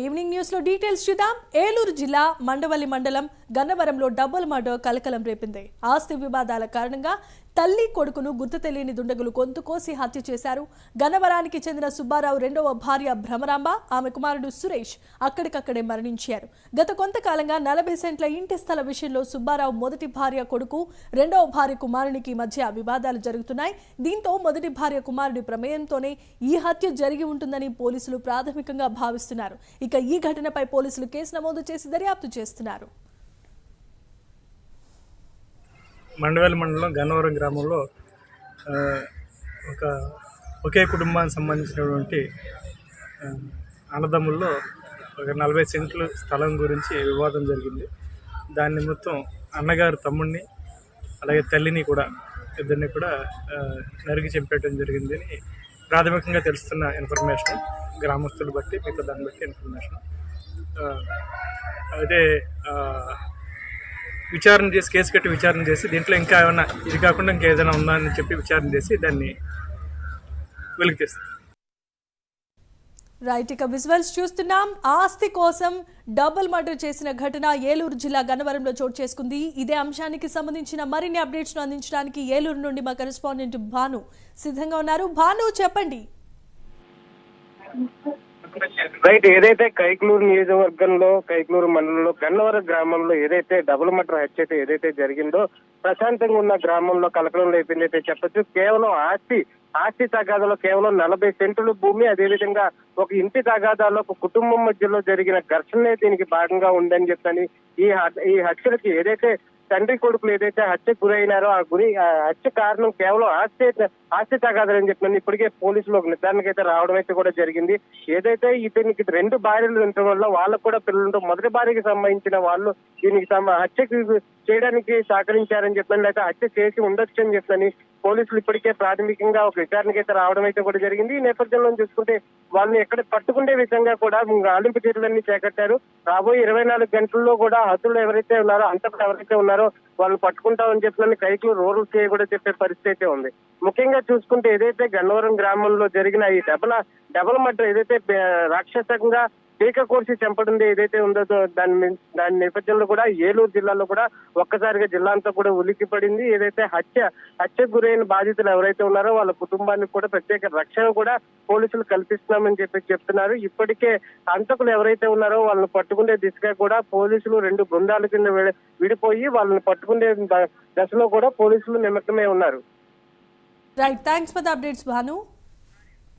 Evening news లో details చూద్దాం. ఏలూరు జిల్లా మండవల్లి మండలం గన్నవరంలో డబుల్ మర్డర్ కలకలం రేపింది. ఆస్తి వివాదాల కారణంగా తల్లి కొడుకును గుర్తు తెలియని దుండగులు గొంతు కోసి హత్య చేశారు. గన్నవరానికి చెందిన సుబ్బారావు రెండవ భార్య భ్రమరాంబ, ఆమె కుమారుడు సురేష్ అక్కడికక్కడే మరణించారు. గత కొంతకాలంగా 40 సెంట్ల ఇంటి స్థల విషయంలో సుబ్బారావు మొదటి భార్య కొడుకు, రెండవ భార్య కుమారునికి మధ్య వివాదాలు జరుగుతున్నాయి. దీంతో మొదటి భార్య కుమారుడి ప్రమేయంతోనే ఈ హత్య జరిగి ఉంటుందని పోలీసులు ప్రాథమికంగా భావిస్తున్నారు. ఇక ఈ ఘటనపై పోలీసులు కేసు నమోదు చేసి దర్యాప్తు చేస్తున్నారు. మండవల్లి మండలం గన్నవరం గ్రామంలో ఒకే కుటుంబానికి సంబంధించినటువంటి అన్నదమ్ముల్లో ఒక 40 సెంట్లు స్థలం గురించి వివాదం జరిగింది. దాని నిమిత్తం అన్నగారు తమ్ముడిని అలాగే తల్లిని కూడా ఇద్దరిని కూడా నరికి చంపేయడం జరిగిందని ప్రాథమికంగా తెలుస్తున్న ఇన్ఫర్మేషన్, గ్రామస్తులు బట్టి మిగతా దాన్ని బట్టి ఇన్ఫర్మేషన్. అదే విచారణ చేసి కేసు కట్టి విచారణ చేసి దీంట్లో ఇంకా ఏమన్నా ఇది కాకుండా ఇంకేదైనా ఉందా అని చెప్పి విచారణ చేసి దాన్ని వెలికి తీస్తాం. రైట్, ఇక విజువల్స్ చూస్తున్నాం. ఆస్తి కోసం డబుల్ మర్డర్ చేసిన ఘటన ఏలూరు జిల్లా గన్నవరంలో చోటు చేసుకుంది. ఇదే అంశానికి సంబంధించిన మరిన్ని అప్డేట్స్ ను అందించడానికి ఏలూరు నుండి మా కరెస్పాండెంట్ భాను సిద్ధంగా ఉన్నారు. భాను, చెప్పండి. రైట్, ఏదైతే కైక్లూరు నియోజకవర్గంలో కైక్లూరు మండలంలో గన్నవరం గ్రామంలో ఏదైతే డబుల్ మర్డర్ హత్య ఏదైతే జరిగిందో ప్రశాంతంగా ఉన్న గ్రామంలో కలకలం లేపిందైతే చెప్పొచ్చు. కేవలం ఆస్తి తగాదాలో కేవలం 40 సెంటుల భూమి, అదేవిధంగా ఒక ఇంటి తగాదాలో ఒక కుటుంబం మధ్యలో జరిగిన ఘర్షణే దీనికి భాగంగా ఉందని చెప్పని ఈ హత్యలకి ఏదైతే తండ్రి కొడుకులు ఏదైతే హత్యకు గురైనారో ఆ హత్య కారణం కేవలం ఆస్తి తగాదాలని చెప్పిన ఇప్పటికే పోలీసులు ఒక నిర్ధారణకు అయితే రావడం అయితే కూడా జరిగింది. ఏదైతే ఇతనికి 2 భార్యలు ఉండటం వల్ల వాళ్ళకు కూడా పిల్లలు మొదటి భార్యకి సంబంధించిన వాళ్ళు దీనికి హత్యకి చేయడానికి సహకరించారని చెప్పని, లేకపోతే హత్య చేసి ఉండొచ్చు అని చెప్పని పోలీసులు ఇప్పటికే ప్రాథమికంగా ఒక విచారణకి అయితే రావడం అయితే కూడా జరిగింది. ఈ నేపథ్యంలో చూసుకుంటే వాళ్ళని ఎక్కడ పట్టుకునే విధంగా కూడా గాలింపు చర్యలన్నీ చేపట్టారు. రాబోయే 24 గంటల్లో కూడా హతులు ఎవరైతే ఉన్నారో, అంతకులు ఎవరైతే ఉన్నారో వాళ్ళని పట్టుకుంటామని చెప్పిన కైక్లూరు రూరల్ సిఐ కూడా చెప్పే పరిస్థితి అయితే ఉంది. ముఖ్యంగా చూసుకుంటే ఏదైతే గన్నవరం గ్రామంలో జరిగిన ఈ డబుల్ మర్డర్ ఏదైతే రాక్షసంగా టీకా కోర్సి చంపడం ఏదైతే ఉందో దాని నేపథ్యంలో కూడా ఏలూరు జిల్లాలో కూడా ఒక్కసారిగా జిల్లా అంతా కూడా ఉలిక్కి పడింది. ఏదైతే హత్యకు గురైన బాధితులు ఎవరైతే ఉన్నారో వాళ్ళ కుటుంబానికి కూడా ప్రత్యేక రక్షణ కూడా పోలీసులు కల్పిస్తున్నామని చెప్తున్నారు. ఇప్పటికే హంతకులు ఎవరైతే ఉన్నారో వాళ్ళని పట్టుకునే దిశగా కూడా పోలీసులు 2 బృందాల కింద విడిపోయి వాళ్ళని పట్టుకునే దశలో కూడా పోలీసులు నిమగ్నమై ఉన్నారు. Right, thanks for the updates Bhanu.